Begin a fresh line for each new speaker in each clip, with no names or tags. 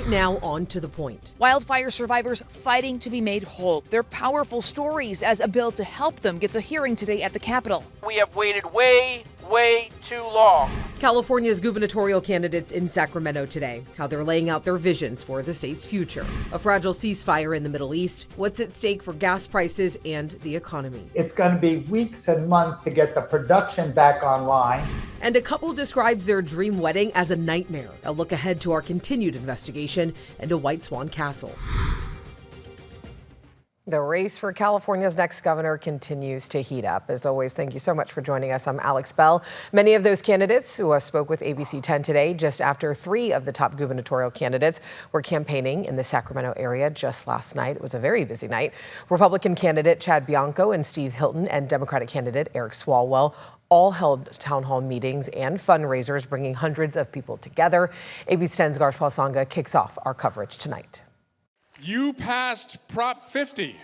Right now, on to the point.
Wildfire survivors fighting to be made whole. Their powerful stories as a bill to help them gets a hearing today at the Capitol.
We have waited way too long.
California's gubernatorial candidates in Sacramento today, how they're laying out their visions for the state's future. A fragile ceasefire in the Middle East, what's at stake for gas prices and the economy.
It's going to be weeks and months to get the production back online.
And a couple describes their dream wedding as a nightmare. A look ahead to our continued investigation into White Swan Castle. The race for California's next governor continues to heat up. As always, thank you so much for joining us. I'm Alex Bell. Many of those candidates who spoke with ABC 10 today, just after 3 of the top gubernatorial candidates were campaigning in the Sacramento area just last night. It was a very busy night. Republican candidate Chad Bianco and Steve Hilton and Democratic candidate Eric Swalwell all held town hall meetings and fundraisers, bringing hundreds of people together. ABC 10's Garshpal Sangha kicks off our coverage tonight.
You passed Prop 50.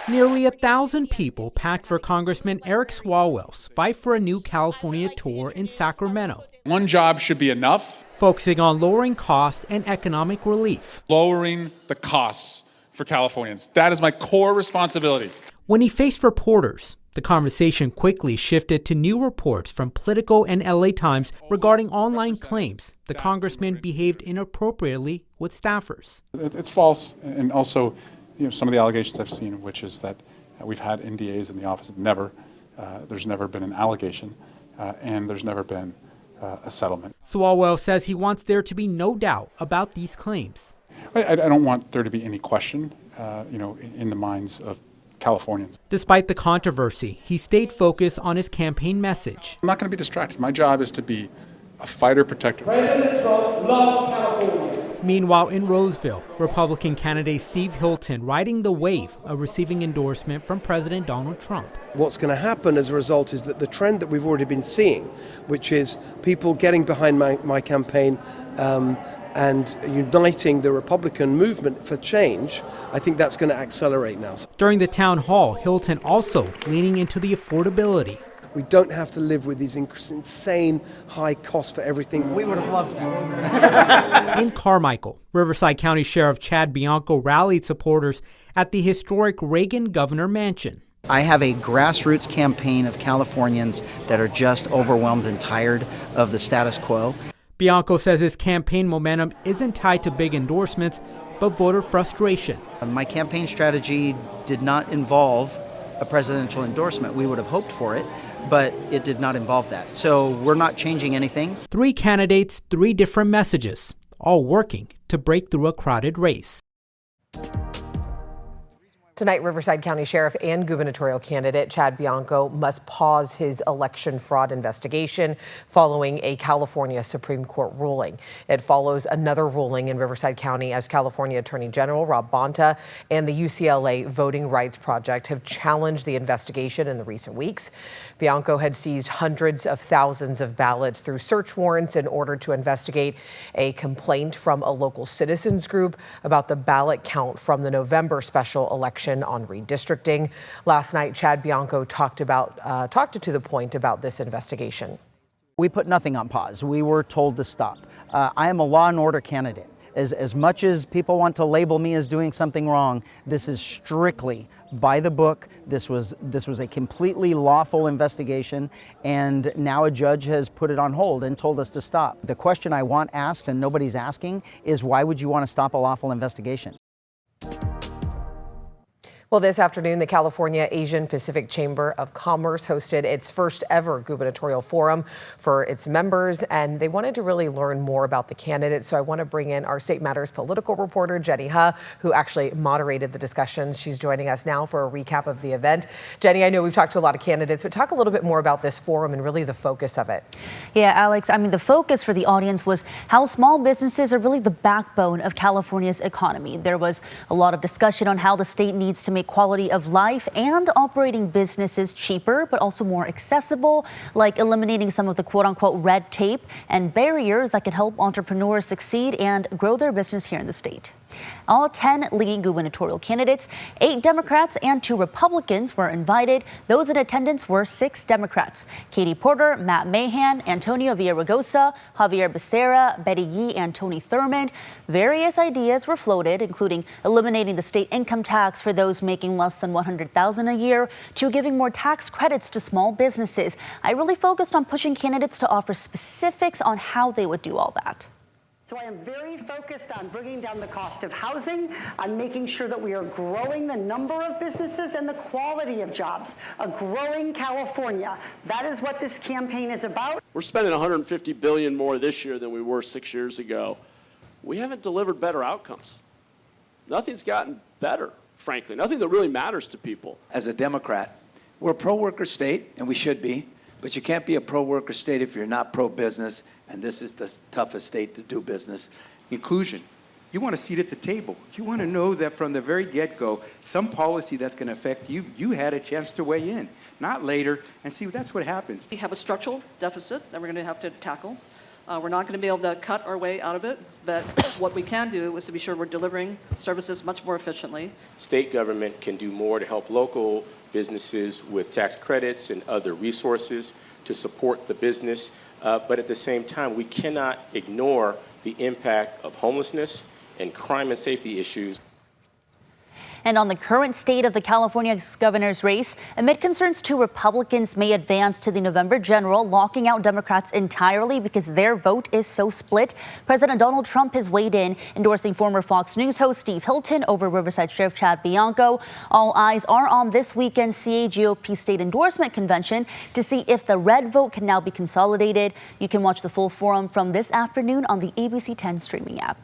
Nearly 1,000 people packed for Congressman Eric Swalwell's Fight for a New California tour in Sacramento.
One job should be enough.
Focusing on lowering costs and economic relief.
Lowering the costs for Californians. That is my core responsibility.
When he faced reporters, the conversation quickly shifted to new reports from Politico and LA Times regarding online claims the congressman behaved inappropriately with staffers.
It's false, and also, some of the allegations I've seen, which is that we've had NDAs in the office. There's never been an allegation, and there's never been a settlement.
Swalwell says he wants there to be no doubt about these claims.
I don't want there to be any question, in the minds of Californians.
Despite the controversy, he stayed focused on his campaign message.
I'm not going to be distracted. My job is to be a fighter protector.
President Trump loves California.
Meanwhile, in Roseville, Republican candidate Steve Hilton riding the wave of receiving endorsement from President Donald Trump.
What's going to happen as a result is that the trend that we've already been seeing, which is people getting behind my campaign, and uniting the Republican movement for change, I think that's going to accelerate now.
During the town hall, Hilton also leaning into the affordability.
We don't have to live with these insane high costs for everything.
We would have loved that.
In Carmichael, Riverside County Sheriff Chad Bianco rallied supporters at the historic Reagan Governor Mansion.
I have a grassroots campaign of Californians that are just overwhelmed and tired of the status quo.
Bianco says his campaign momentum isn't tied to big endorsements, but voter frustration.
My campaign strategy did not involve a presidential endorsement. We would have hoped for it, but it did not involve that. So we're not changing anything.
3 candidates, 3 different messages, all working to break through a crowded race.
Tonight, Riverside County Sheriff and gubernatorial candidate Chad Bianco must pause his election fraud investigation following a California Supreme Court ruling. It follows another ruling in Riverside County as California Attorney General Rob Bonta and the UCLA Voting Rights Project have challenged the investigation in the recent weeks. Bianco had seized hundreds of thousands of ballots through search warrants in order to investigate a complaint from a local citizens group about the ballot count from the November special election on redistricting. Last night, Chad Bianco talked to the point about this investigation.
We put nothing on pause. We were told to stop. I am a law and order candidate. As much as people want to label me as doing something wrong, this is strictly by the book. This was a completely lawful investigation, and now a judge has put it on hold and told us to stop. The question I want asked, and nobody's asking, is why would you want to stop a lawful investigation?
Well, this afternoon, the California Asian Pacific Chamber of Commerce hosted its first ever gubernatorial forum for its members, and they wanted to really learn more about the candidates. So I want to bring in our State Matters political reporter, Jenny He, who actually moderated the discussions. She's joining us now for a recap of the event. Jenny, I know we've talked to a lot of candidates, but talk a little bit more about this forum and really the focus of it.
Yeah, Alex, the focus for the audience was how small businesses are really the backbone of California's economy. There was a lot of discussion on how the state needs to make quality of life and operating businesses cheaper, but also more accessible, like eliminating some of the quote-unquote red tape and barriers that could help entrepreneurs succeed and grow their business here in the state. All 10 leading gubernatorial candidates, 8 Democrats and 2 Republicans were invited. Those in attendance were 6 Democrats: Katie Porter, Matt Mahan, Antonio Villaraigosa, Javier Becerra, Betty Yee, and Tony Thurmond. Various ideas were floated, including eliminating the state income tax for those making less than $100,000 a year, to giving more tax credits to small businesses. I really focused on pushing candidates to offer specifics on how they would do all that.
So I am very focused on bringing down the cost of housing, on making sure that we are growing the number of businesses and the quality of jobs, a growing California. That is what this campaign is about.
We're spending $150 billion more this year than we were 6 years ago. We haven't delivered better outcomes. Nothing's gotten better, frankly. Nothing that really matters to people.
As a Democrat, we're a pro-worker state, and we should be, but you can't be a pro-worker state if you're not pro-business. And this is the toughest state to do business.
Inclusion. You want a seat at the table. You want to know that from the very get-go, some policy that's going to affect you, you had a chance to weigh in, not later. And see, that's what happens.
We have a structural deficit that we're going to have to tackle. We're not going to be able to cut our way out of it, but what we can do is to be sure we're delivering services much more efficiently.
State government can do more to help local businesses with tax credits and other resources to support the business. But at the same time, we cannot ignore the impact of homelessness and crime and safety issues.
And on the current state of the California governor's race, amid concerns 2 Republicans may advance to the November general, locking out Democrats entirely because their vote is so split, President Donald Trump has weighed in, endorsing former Fox News host Steve Hilton over Riverside Sheriff Chad Bianco. All eyes are on this weekend's CA-GOP state endorsement convention to see if the red vote can now be consolidated. You can watch the full forum from this afternoon on the ABC 10 streaming app.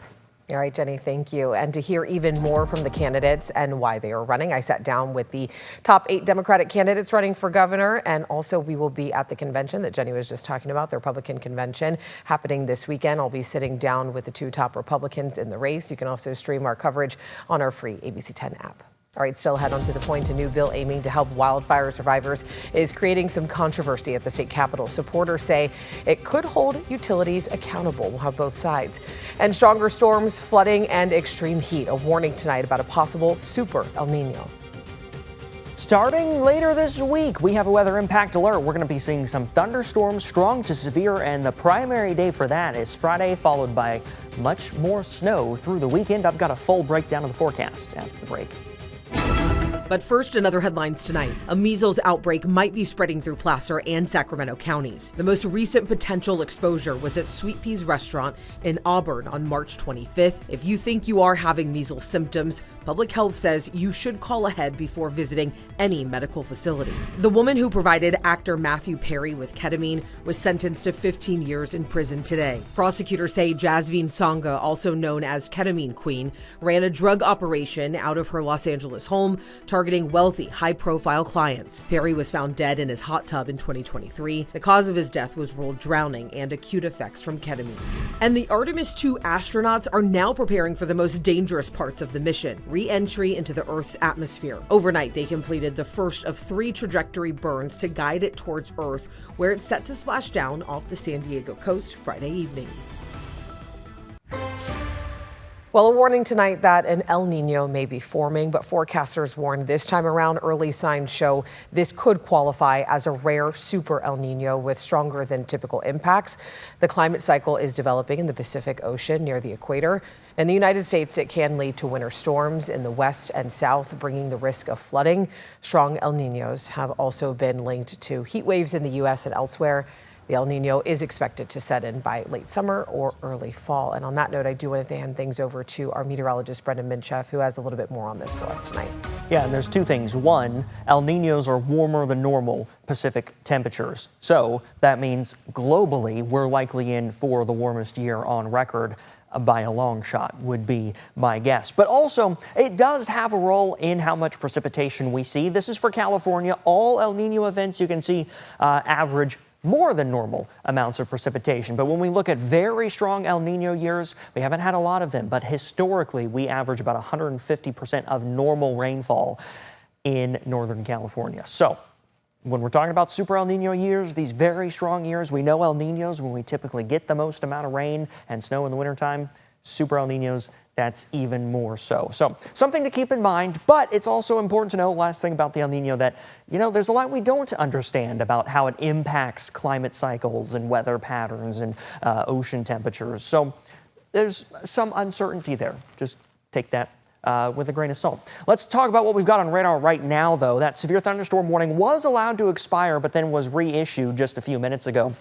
All right, Jenny, thank you. And to hear even more from the candidates and why they are running, I sat down with the top 8 Democratic candidates running for governor. And also we will be at the convention that Jenny was just talking about, the Republican convention happening this weekend. I'll be sitting down with the 2 top Republicans in the race. You can also stream our coverage on our free ABC 10 app. All right, still head on to the point. A new bill aiming to help wildfire survivors is creating some controversy at the state capitol. Supporters say it could hold utilities accountable. We'll have both sides. And stronger storms, flooding, and extreme heat. A warning tonight about a possible super El Nino.
Starting later this week, we have a weather impact alert. We're going to be seeing some thunderstorms, strong to severe, and the primary day for that is Friday, followed by much more snow through the weekend. I've got a full breakdown of the forecast after the break.
But first, another headlines tonight. A measles outbreak might be spreading through Placer and Sacramento counties. The most recent potential exposure was at Sweet Pea's restaurant in Auburn on March 25th. If you think you are having measles symptoms, public health says you should call ahead before visiting any medical facility. The woman who provided actor Matthew Perry with ketamine was sentenced to 15 years in prison today. Prosecutors say Jasveen Sangha, also known as Ketamine Queen, ran a drug operation out of her Los Angeles home, targeting wealthy, high-profile clients. Perry was found dead in his hot tub in 2023. The cause of his death was ruled drowning and acute effects from ketamine. And the Artemis II astronauts are now preparing for the most dangerous parts of the mission, re-entry into the Earth's atmosphere. Overnight, they completed the first of 3 trajectory burns to guide it towards Earth, where it's set to splash down off the San Diego coast Friday evening. Well, a warning tonight that an El Nino may be forming, but forecasters warn this time around early signs show this could qualify as a rare super El Nino with stronger than typical impacts. The climate cycle is developing in the Pacific Ocean near the equator. In the United States, it can lead to winter storms in the west and south, bringing the risk of flooding. Strong El Ninos have also been linked to heat waves in the U.S. and elsewhere. The El Nino is expected to set in by late summer or early fall. And on that note, I do want to hand things over to our meteorologist, Brendan Minchef, who has a little bit more on this for us tonight.
Yeah, and there's 2 things. One, El Ninos are warmer than normal Pacific temperatures. So that means globally, we're likely in for the warmest year on record by a long shot, would be my guess. But also, it does have a role in how much precipitation we see. This is for California. All El Nino events you can see average more than normal amounts of precipitation. But when we look at very strong El Nino years, we haven't had a lot of them, but historically we average about 150% of normal rainfall in Northern California. So when we're talking about super El Nino years, these very strong years, we know El Ninos when we typically get the most amount of rain and snow in the wintertime. Super El Niños, that's even more so. So something to keep in mind, but it's also important to know, last thing about the El Nino, that, there's a lot we don't understand about how it impacts climate cycles and weather patterns and ocean temperatures. So there's some uncertainty there. Just take that with a grain of salt. Let's talk about what we've got on radar right now, though. That severe thunderstorm warning was allowed to expire, but then was reissued just a few minutes ago.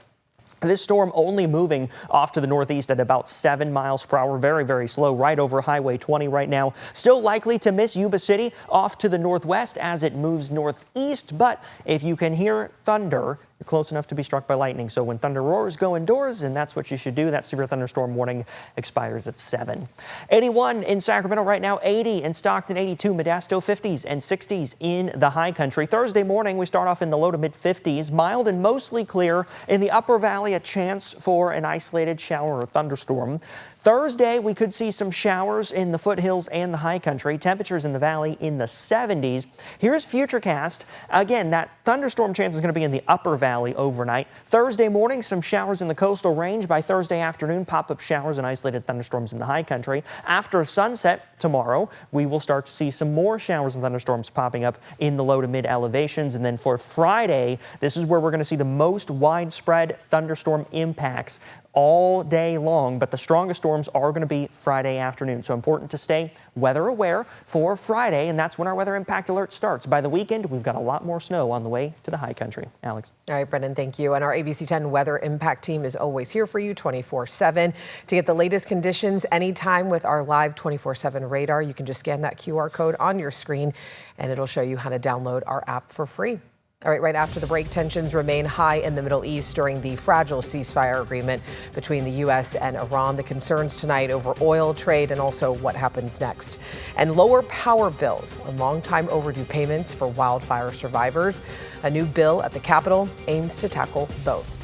This storm only moving off to the northeast at about 7 miles per hour. Very, very slow, right over Highway 20 right now. Still likely to miss Yuba City off to the northwest as it moves northeast. But if you can hear thunder, you're close enough to be struck by lightning. So when thunder roars, go indoors, and that's what you should do. That severe thunderstorm warning expires at 7. 81 in Sacramento right now, 80 in Stockton, 82, Modesto, 50s and 60s in the high country. Thursday morning, we start off in the low to mid 50s, mild and mostly clear. In the upper valley, a chance for an isolated shower or thunderstorm. Thursday, we could see some showers in the foothills and the high country. Temperatures in the valley in the 70s. Here's Futurecast. Again, that thunderstorm chance is going to be in the upper valley overnight. Thursday morning, some showers in the coastal range. By Thursday afternoon, pop-up showers and isolated thunderstorms in the high country. After sunset tomorrow, we will start to see some more showers and thunderstorms popping up in the low to mid elevations. And then for Friday, this is where we're going to see the most widespread thunderstorm impacts all day long, but the strongest storms are going to be Friday afternoon. So important to stay weather aware for Friday, and that's when our weather impact alert starts. By the weekend, we've got a lot more snow on the way to the high country. Alex.
All right, Brendan, thank you. And our ABC 10 weather impact team is always here for you 24/7 to get the latest conditions anytime with our live 24/7 radar. You can just scan that QR code on your screen and it'll show you how to download our app for free. All right, right after the break, tensions remain high in the Middle East during the fragile ceasefire agreement between the U.S. and Iran. The concerns tonight over oil trade and also what happens next. And lower power bills and long-time overdue payments for wildfire survivors. A new bill at the Capitol aims to tackle both.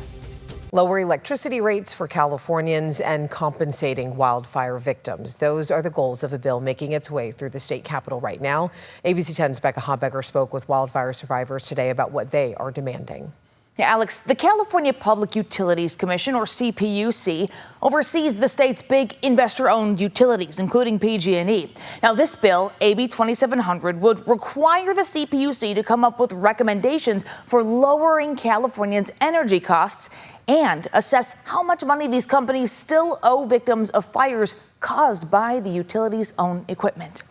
Lower electricity rates for Californians and compensating wildfire victims. Those are the goals of a bill making its way through the state capitol right now. ABC 10's Becca Hobbecker spoke with wildfire survivors today about what they are demanding.
Yeah, Alex, the California Public Utilities Commission, or CPUC, oversees the state's big investor-owned utilities, including PG&E. Now, this bill, AB 2700, would require the CPUC to come up with recommendations for lowering Californians' energy costs and assess how much money these companies still owe victims of fires caused by the utilities' own equipment.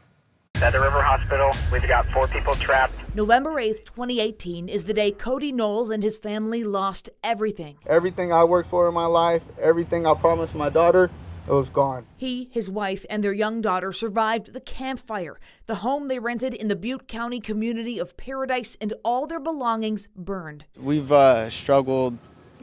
At the River Hospital, we've got 4 people trapped.
November 8th, 2018 is the day Cody Knowles and his family lost everything.
Everything I worked for in my life, everything I promised my daughter, it was gone.
He, his wife, and their young daughter survived the campfire, the home they rented in the Butte County community of Paradise, and all their belongings burned.
We've struggled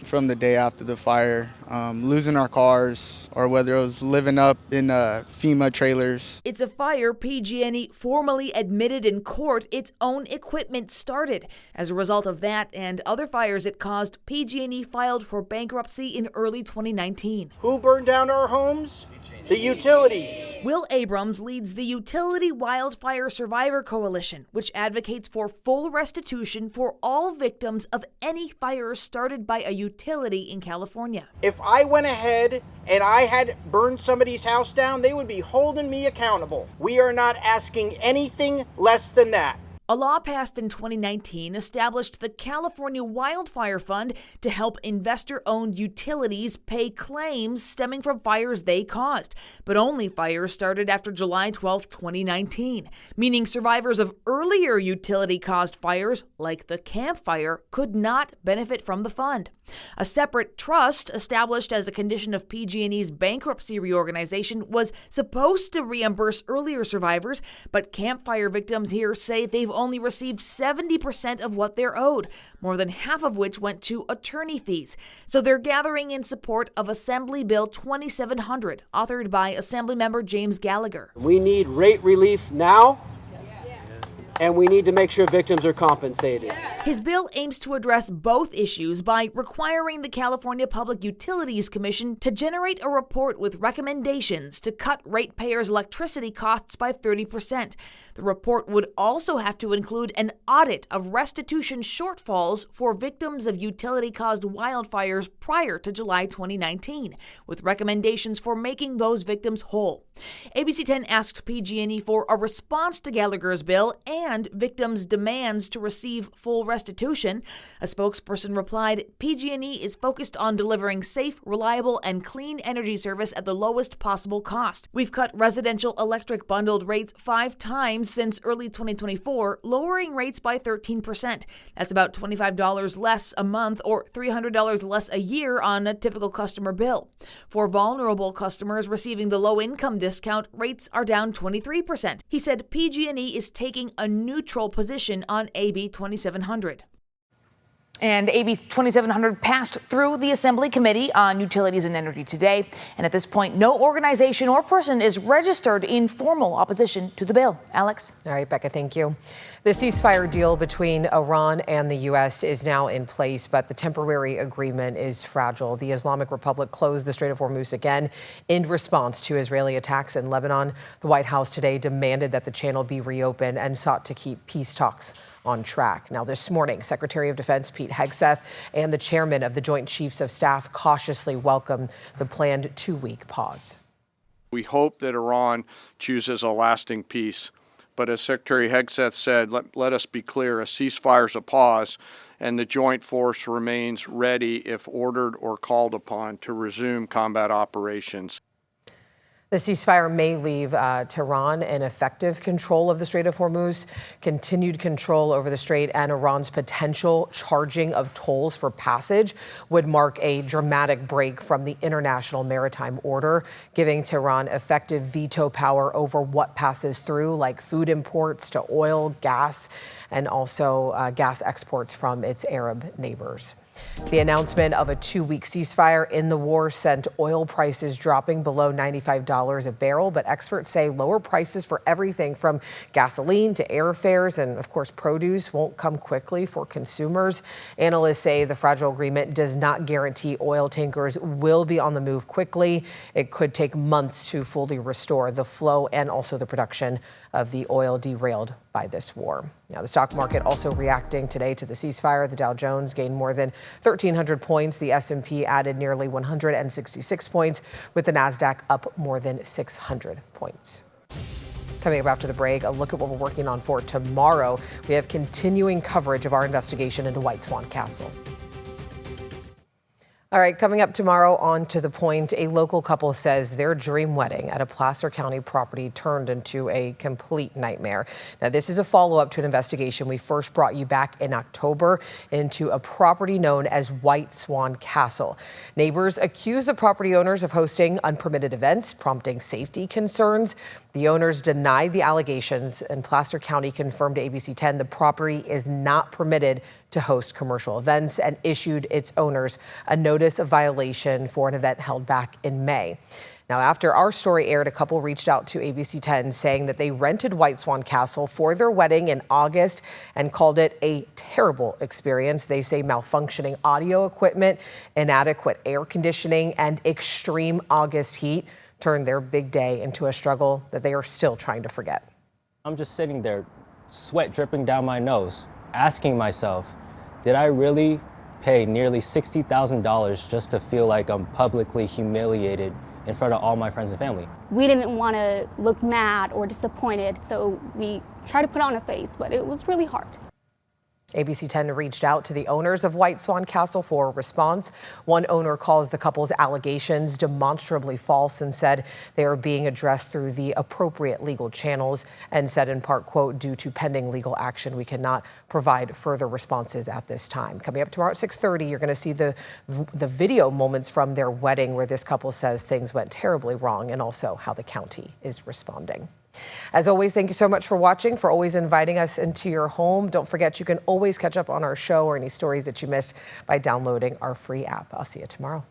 from the day after the fire, losing our cars, or whether it was living up in FEMA trailers.
It's a fire PG&E formally admitted in court its own equipment started. As a result of that and other fires it caused, PG&E filed for bankruptcy in early 2019.
Who burned down our homes? The utilities.
Will Abrams leads the Utility Wildfire Survivor Coalition, which advocates for full restitution for all victims of any fires started by a utility in California.
If I went ahead and I had burned somebody's house down, they would be holding me accountable. We are not asking anything less than that.
A law passed in 2019 established the California Wildfire Fund to help investor-owned utilities pay claims stemming from fires they caused, but only fires started after July 12, 2019, meaning survivors of earlier utility-caused fires, like the Camp Fire, could not benefit from the fund. A separate trust, established as a condition of PG&E's bankruptcy reorganization, was supposed to reimburse earlier survivors, but Camp Fire victims here say they've only received 70% of what they're owed, more than half of which went to attorney fees. So they're gathering in support of Assembly Bill 2700, authored by Assemblymember James Gallagher.
We need rate relief now. and we need to make sure victims are compensated.
His bill aims to address both issues by requiring the California Public Utilities Commission to generate a report with recommendations to cut ratepayers' electricity costs by 30%. The report would also have to include an audit of restitution shortfalls for victims of utility-caused wildfires prior to July 2019, with recommendations for making those victims whole. ABC 10 asked PG&E for a response to Gallagher's bill and victims' demands to receive full restitution. A spokesperson replied, PG&E is focused on delivering safe, reliable, and clean energy service at the lowest possible cost. We've cut residential electric bundled rates 5 times since early 2024, lowering rates by 13%. That's about $25 less a month or $300 less a year on a typical customer bill. For vulnerable customers receiving the low-income discount, rates are down 23%. He said PG&E is taking a neutral position on AB 2700.
And AB 2700 passed through the Assembly Committee on Utilities and Energy today. And at this point, no organization or person is registered in formal opposition to the bill. Alex?
All right, Becca, thank you. The ceasefire deal between Iran and the U.S. is now in place, but the temporary agreement is fragile. The Islamic Republic closed the Strait of Hormuz again in response to Israeli attacks in Lebanon. The White House today demanded that the channel be reopened and sought to keep peace talks on track. Now, this morning, Secretary of Defense Pete Hegseth and the chairman of the Joint Chiefs of Staff cautiously welcomed the planned 2-week pause.
We hope that Iran chooses a lasting peace. But as Secretary Hegseth said, let us be clear, a ceasefire is a pause, and the joint force remains ready if ordered or called upon to resume combat operations.
The ceasefire may leave Tehran in effective control of the Strait of Hormuz. Continued control over the strait and Iran's potential charging of tolls for passage would mark a dramatic break from the international maritime order, giving Tehran effective veto power over what passes through, like food imports to oil, gas, and also gas exports from its Arab neighbors. The announcement of a 2-week ceasefire in the war sent oil prices dropping below $95 a barrel, but experts say lower prices for everything from gasoline to airfares and, of course, produce won't come quickly for consumers. Analysts say the fragile agreement does not guarantee oil tankers will be on the move quickly. It could take months to fully restore the flow and also the production of the oil derailed by this war. Now, the stock market also reacting today to the ceasefire. The Dow Jones gained more than 1,300 points. The S&P added nearly 166 points, with the Nasdaq up more than 600 points. Coming up after the break, a look at what we're working on for tomorrow. We have continuing coverage of our investigation into White Swan Castle. All right, coming up tomorrow on To the Point, a local couple says their dream wedding at a Placer County property turned into a complete nightmare. Now, this is a follow-up to an investigation we first brought you back in October into a property known as White Swan Castle. Neighbors accuse the property owners of hosting unpermitted events, prompting safety concerns. The owners denied the allegations, and Placer County confirmed to ABC 10 the property is not permitted to host commercial events and issued its owners a notice of violation for an event held back in May. Now, after our story aired, a couple reached out to ABC 10 saying that they rented White Swan Castle for their wedding in August and called it a terrible experience. They say malfunctioning audio equipment, inadequate air conditioning, and extreme August heat turned their big day into a struggle that they are still trying to forget.
I'm just sitting there, sweat dripping down my nose, asking myself, did I really pay nearly $60,000 just to feel like I'm publicly humiliated in front of all my friends and family?
We didn't want to look mad or disappointed, so we tried to put on a face, but it was really hard.
ABC 10 reached out to the owners of White Swan Castle for a response. One owner calls the couple's allegations demonstrably false and said they are being addressed through the appropriate legal channels, and said in part, quote, due to pending legal action, we cannot provide further responses at this time. Coming up tomorrow at 6:30, you're going to see the video moments from their wedding where this couple says things went terribly wrong, and also how the county is responding. As always, thank you so much for watching, for always inviting us into your home. Don't forget, you can always catch up on our show or any stories that you missed by downloading our free app. I'll see you tomorrow.